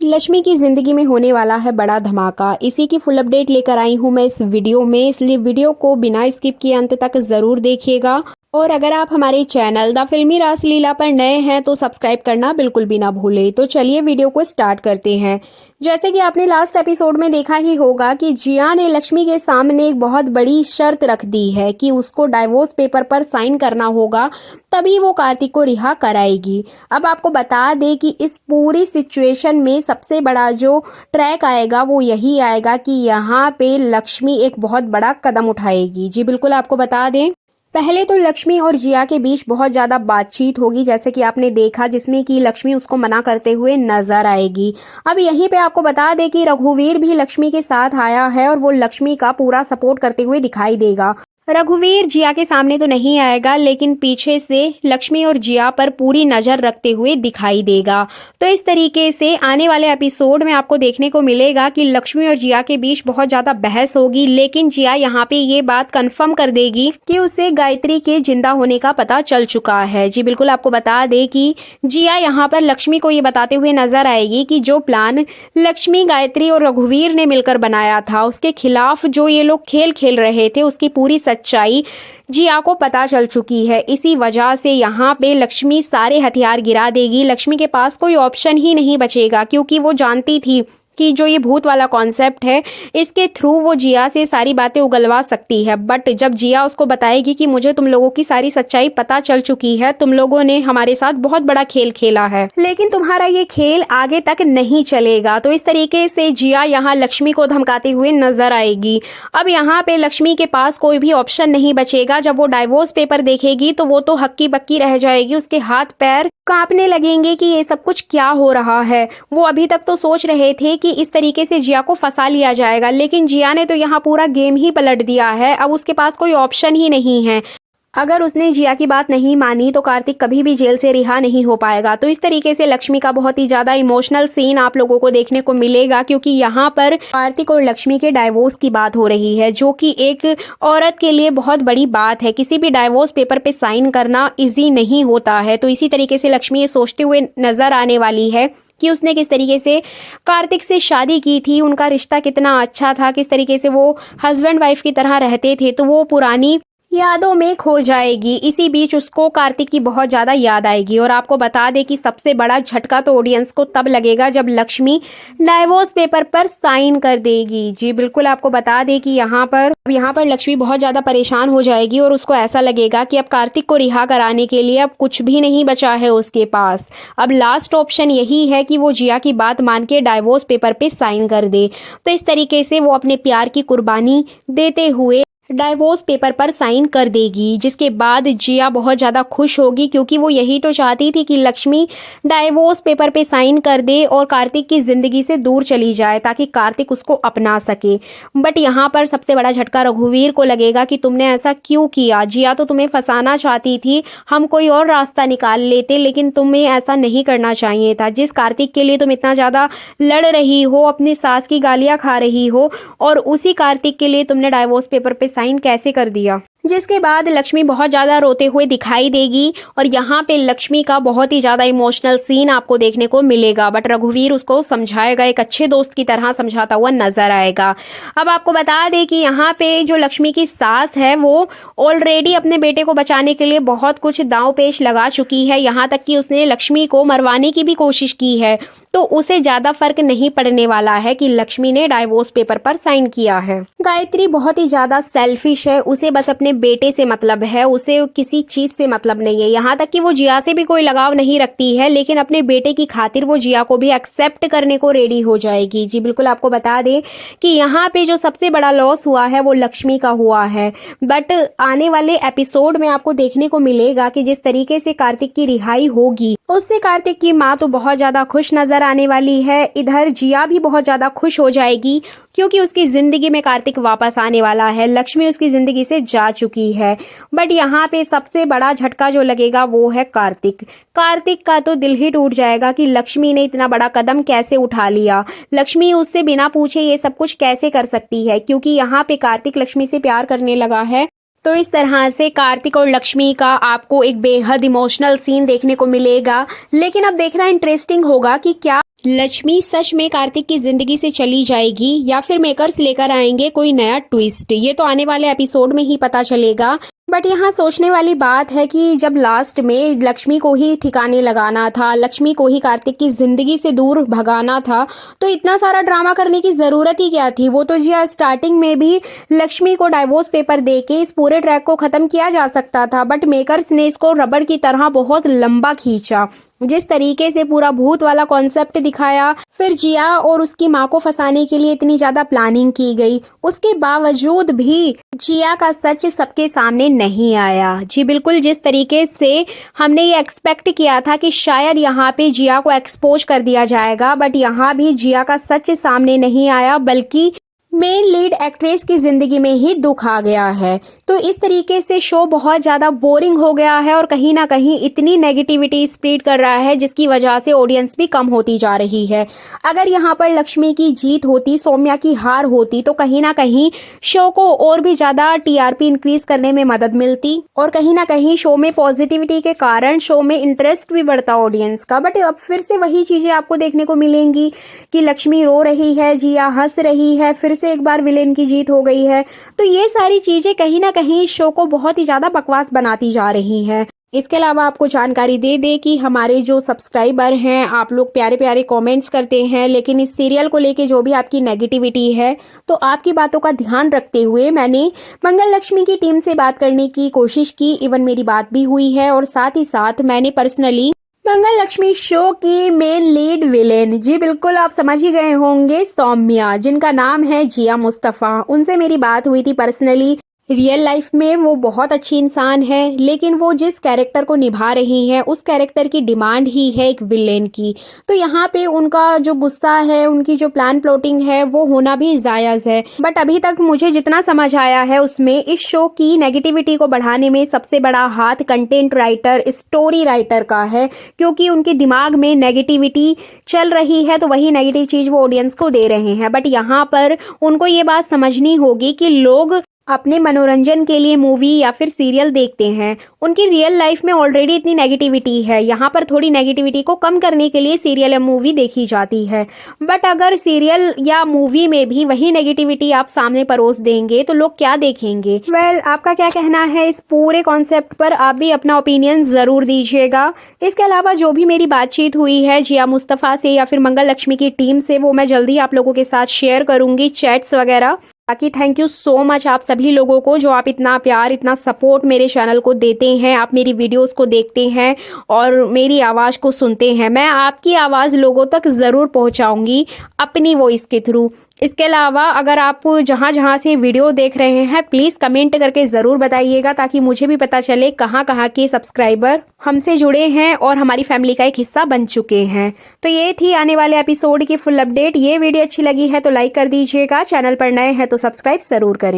लक्ष्मी की जिंदगी में होने वाला है बड़ा धमाका। इसी की फुल अपडेट लेकर आई हूं मैं इस वीडियो में, इसलिए वीडियो को बिना स्किप किए अंत तक जरूर देखिएगा। और अगर आप हमारे चैनल द फिल्मी रासलीला पर नए हैं तो सब्सक्राइब करना बिल्कुल भी ना भूलें। तो चलिए वीडियो को स्टार्ट करते हैं। जैसे कि आपने लास्ट एपिसोड में देखा ही होगा कि जिया ने लक्ष्मी के सामने एक बहुत बड़ी शर्त रख दी है कि उसको डाइवोर्स पेपर पर साइन करना होगा, तभी वो कार्तिक को रिहा कराएगी। अब आपको बता दें कि इस पूरी सिचुएशन में सबसे बड़ा जो ट्रैक आएगा वो यही आएगा कि यहाँ पे लक्ष्मी एक बहुत बड़ा कदम उठाएगी। जी बिल्कुल, आपको बता दें पहले तो लक्ष्मी और जिया के बीच बहुत ज्यादा बातचीत होगी, जैसे कि आपने देखा, जिसमें कि लक्ष्मी उसको मना करते हुए नजर आएगी। अब यहीं पे आपको बता दें कि रघुवीर भी लक्ष्मी के साथ आया है और वो लक्ष्मी का पूरा सपोर्ट करते हुए दिखाई देगा। रघुवीर जिया के सामने तो नहीं आएगा, लेकिन पीछे से लक्ष्मी और जिया पर पूरी नजर रखते हुए दिखाई देगा। तो इस तरीके से आने वाले एपिसोड में आपको देखने को मिलेगा कि लक्ष्मी और जिया के बीच बहुत ज्यादा बहस होगी, लेकिन जिया यहाँ पे ये बात कंफर्म कर देगी कि उसे गायत्री के जिंदा होने का पता चल चुका है। जी बिल्कुल, आपको बता दे कि जिया यहाँ पर लक्ष्मी को ये बताते हुए नजर आएगी कि जो प्लान लक्ष्मी, गायत्री और रघुवीर ने मिलकर बनाया था, उसके खिलाफ जो ये लोग खेल खेल रहे थे, उसकी पूरी सच्चाई जिया को पता चल चुकी है। इसी वजह से यहाँ पे लक्ष्मी सारे हथियार गिरा देगी। लक्ष्मी के पास कोई ऑप्शन ही नहीं बचेगा, क्योंकि वो जानती थी कि जो ये भूत वाला कॉन्सेप्ट है, इसके थ्रू वो जिया से सारी बातें उगलवा सकती है। बट जब जिया उसको बताएगी कि मुझे तुम लोगों की सारी सच्चाई पता चल चुकी है, तुम लोगों ने हमारे साथ बहुत बड़ा खेल खेला है, लेकिन तुम्हारा ये खेल आगे तक नहीं चलेगा। तो इस तरीके से जिया यहाँ लक्ष्मी को धमकाते हुए नजर आएगी। अब यहाँ पे लक्ष्मी के पास कोई भी ऑप्शन नहीं बचेगा। जब वो डाइवोर्स पेपर देखेगी तो वो तो हक्की बक्की रह जाएगी, उसके हाथ पैर कांपने लगेंगे कि ये सब कुछ क्या हो रहा है। वो अभी तक तो सोच रहे थे कि इस तरीके से जिया को फंसा लिया जाएगा, लेकिन जिया ने तो यहाँ पूरा गेम ही पलट दिया है। अब उसके पास कोई ऑप्शन ही नहीं है। अगर उसने जिया की बात नहीं मानी तो कार्तिक कभी भी जेल से रिहा नहीं हो पाएगा। तो इस तरीके से लक्ष्मी का बहुत ही ज्यादा इमोशनल सीन आप लोगों को देखने को मिलेगा, क्योंकि यहाँ पर कार्तिक और लक्ष्मी के डाइवोर्स की बात हो रही है, जो कि एक औरत के लिए बहुत बड़ी बात है। किसी भी डाइवोर्स पेपर पे साइन करना इजी नहीं होता है। तो इसी तरीके से लक्ष्मी ये सोचते हुए नजर आने वाली है कि उसने किस तरीके से कार्तिक से शादी की थी, उनका रिश्ता कितना अच्छा था, किस तरीके से वो हस्बैंड वाइफ की तरह रहते थे। तो वो पुरानी यादों में खो जाएगी। इसी बीच उसको कार्तिक की बहुत ज्यादा याद आएगी। और आपको बता दें कि सबसे बड़ा झटका तो ऑडियंस को तब लगेगा जब लक्ष्मी डाइवोर्स पेपर पर साइन कर देगी। जी बिल्कुल, आपको बता दें कि यहाँ पर लक्ष्मी बहुत ज्यादा परेशान हो जाएगी और उसको ऐसा लगेगा कि अब कार्तिक को रिहा कराने के लिए अब कुछ भी नहीं बचा है उसके पास। अब लास्ट ऑप्शन यही है कि वो जिया की बात मान के डाइवोर्स पेपर पे साइन कर दे। तो इस तरीके से वो अपने प्यार की कुर्बानी देते हुए डाइवोर्स पेपर पर साइन कर देगी, जिसके बाद जिया बहुत ज्यादा खुश होगी, क्योंकि वो यही तो चाहती थी कि लक्ष्मी डाइवोर्स पेपर पे साइन कर दे और कार्तिक की जिंदगी से दूर चली जाए, ताकि कार्तिक उसको अपना सके। बट यहाँ पर सबसे बड़ा झटका रघुवीर को लगेगा कि तुमने ऐसा क्यों किया। जिया तो तुम्हें फंसाना चाहती थी, हम कोई और रास्ता निकाल लेते, लेकिन तुम्हें ऐसा नहीं करना चाहिए था। जिस कार्तिक के लिए तुम इतना ज्यादा लड़ रही हो, अपनी सास की गालियां खा रही हो, और उसी कार्तिक के लिए तुमने डाइवोर्स पेपर पे साइन कैसे कर दिया। जिसके बाद लक्ष्मी बहुत ज्यादा रोते हुए दिखाई देगी और यहाँ पे लक्ष्मी का बहुत ही ज्यादा इमोशनल सीन आपको देखने को मिलेगा। बट रघुवीर उसको समझाएगा, एक अच्छे दोस्त की तरह समझाता हुआ नजर आएगा। अब आपको बता दें कि यहाँ पे जो लक्ष्मी की सास है, वो ऑलरेडी अपने बेटे को बचाने के लिए बहुत कुछ दांव पेश लगा चुकी है। यहाँ तक कि उसने लक्ष्मी को मरवाने की भी कोशिश की है। तो उसे ज्यादा फर्क नहीं पड़ने वाला है कि लक्ष्मी ने डाइवोर्स पेपर पर साइन किया है। गायत्री बहुत ही ज्यादा सेल्फिश है, उसे बस अपने बेटे से मतलब है, उसे किसी चीज से मतलब नहीं है। यहाँ तक कि वो जिया से भी कोई लगाव नहीं रखती है, लेकिन अपने बेटे की खातिर वो जिया को भी एक्सेप्ट करने को रेडी हो जाएगी। जी बिल्कुल, आपको बता दें कि यहाँ पे जो सबसे बड़ा लॉस हुआ है वो लक्ष्मी का हुआ है। बट आने वाले एपिसोड में आपको देखने को मिलेगा कि जिस तरीके से कार्तिक की रिहाई होगी, उससे कार्तिक की माँ तो बहुत ज्यादा खुश नजर आने वाली है। इधर जिया भी बहुत ज्यादा खुश हो जाएगी, क्योंकि उसकी जिंदगी में कार्तिक वापस आने वाला है। लक्ष्मी उसकी जिंदगी से जा चुकी है। बट यहाँ पे सबसे बड़ा झटका जो लगेगा वो है कार्तिक। कार्तिक का तो दिल ही टूट जाएगा कि लक्ष्मी ने इतना बड़ा कदम कैसे उठा लिया। लक्ष्मी उससे बिना पूछे ये सब कुछ कैसे कर सकती है, क्योंकि यहाँ पे कार्तिक लक्ष्मी से प्यार करने लगा है। तो इस तरह से कार्तिक और लक्ष्मी का आपको एक बेहद इमोशनल सीन देखने को मिलेगा। लेकिन अब देखना इंटरेस्टिंग होगा कि क्या लक्ष्मी सच में कार्तिक की जिंदगी से चली जाएगी या फिर मेकर्स लेकर आएंगे कोई नया ट्विस्ट, ये तो आने वाले एपिसोड में ही पता चलेगा। बट यहाँ सोचने वाली बात है कि जब लास्ट में लक्ष्मी को ही ठिकाने लगाना था, लक्ष्मी को ही कार्तिक की जिंदगी से दूर भगाना था, तो इतना सारा ड्रामा करने की जरूरत ही क्या थी। वो तो जी स्टार्टिंग में भी लक्ष्मी को डाइवोर्स पेपर देके इस पूरे ट्रैक को खत्म किया जा सकता था, बट मेकर्स ने इसको रबड़ की तरह बहुत लंबा खींचा। जिस तरीके से पूरा भूत वाला कॉन्सेप्ट दिखाया, फिर जिया और उसकी माँ को फंसाने के लिए इतनी ज्यादा प्लानिंग की गई, उसके बावजूद भी जिया का सच सबके सामने नहीं आया। जी बिल्कुल, जिस तरीके से हमने ये एक्सपेक्ट किया था कि शायद यहाँ पे जिया को एक्सपोज कर दिया जाएगा, बट यहाँ भी जिया का सच सामने नहीं आया, बल्कि मेन लीड एक्ट्रेस की जिंदगी में ही दुख आ गया है। तो इस तरीके से शो बहुत ज्यादा बोरिंग हो गया है और कहीं ना कहीं इतनी नेगेटिविटी स्प्रेड कर रहा है जिसकी वजह से ऑडियंस भी कम होती जा रही है। अगर यहाँ पर लक्ष्मी की जीत होती, सौम्या की हार होती, तो कहीं ना कहीं शो को और भी ज्यादा टीआरपी इंक्रीज करने में मदद मिलती और कहीं ना कहीं शो में पॉजिटिविटी के कारण शो में इंटरेस्ट भी बढ़ता ऑडियंस का। बट अब फिर से वही चीजें आपको देखने को मिलेंगी कि लक्ष्मी रो रही है, जिया हंस रही है, फिर से एक बार विलेन की जीत हो गई है। तो ये सारी चीजें कहीं ना कहीं शो को बहुत ही ज्यादा बकवास बनाती जा रही हैं। इसके अलावा आपको जानकारी दे दे कि हमारे जो सब्सक्राइबर हैं, आप लोग प्यारे प्यारे कमेंट्स करते हैं, लेकिन इस सीरियल को लेके जो भी आपकी नेगेटिविटी है, तो आपकी बातों का ध्यान रखते हुए मैंने मंगल लक्ष्मी की टीम से बात करने की कोशिश की। इवन मेरी बात भी हुई है और साथ ही साथ मैंने पर्सनली मंगल लक्ष्मी शो की मेन लीड विलेन, जी बिल्कुल आप समझ ही गए होंगे, सौम्या, जिनका नाम है जिया मुस्तफा, उनसे मेरी बात हुई थी पर्सनली। रियल लाइफ में वो बहुत अच्छी इंसान है, लेकिन वो जिस कैरेक्टर को निभा रही हैं उस कैरेक्टर की डिमांड ही है एक विलेन की। तो यहाँ पे उनका जो गुस्सा है, उनकी जो प्लान प्लॉटिंग है, वो होना भी जायज है। बट अभी तक मुझे जितना समझ आया है उसमें इस शो की नेगेटिविटी को बढ़ाने में सबसे बड़ा हाथ कंटेंट राइटर, स्टोरी राइटर का है, क्योंकि उनके दिमाग में नेगेटिविटी चल रही है तो वही नेगेटिव चीज वो ऑडियंस को दे रहे हैं। बट यहाँ पर उनको ये बात समझनी होगी कि लोग अपने मनोरंजन के लिए मूवी या फिर सीरियल देखते हैं, उनकी रियल लाइफ में ऑलरेडी इतनी नेगेटिविटी है, यहाँ पर थोड़ी नेगेटिविटी को कम करने के लिए सीरियल या मूवी देखी जाती है। बट अगर सीरियल या मूवी में भी वही नेगेटिविटी आप सामने परोस देंगे तो लोग क्या देखेंगे। आपका क्या कहना है इस पूरे कॉन्सेप्ट पर, आप भी अपना ओपिनियन जरूर दीजिएगा। इसके अलावा जो भी मेरी बातचीत हुई है जिया मुस्तफा से या फिर मंगल लक्ष्मी की टीम से, वो मैं जल्दी आप लोगों के साथ शेयर करूंगी, चैट्स वगैरह। बाकी थैंक यू सो मच आप सभी लोगों को जो आप इतना प्यार, इतना सपोर्ट मेरे चैनल को देते हैं, आप मेरी वीडियोस को देखते हैं और मेरी आवाज़ को सुनते हैं। मैं आपकी आवाज़ लोगों तक ज़रूर पहुंचाऊंगी अपनी वॉइस के थ्रू। इसके अलावा अगर आप जहां जहां से वीडियो देख रहे हैं प्लीज़ कमेंट करके ज़रूर बताइएगा, ताकि मुझे भी पता चले कहां कहां के सब्सक्राइबर हमसे जुड़े हैं और हमारी फैमिली का एक हिस्सा बन चुके हैं। तो ये थी आने वाले एपिसोड की फुल अपडेट। ये वीडियो अच्छी लगी है तो लाइक कर दीजिएगा, चैनल पर नए हैं तो सब्सक्राइब ज़रूर करें।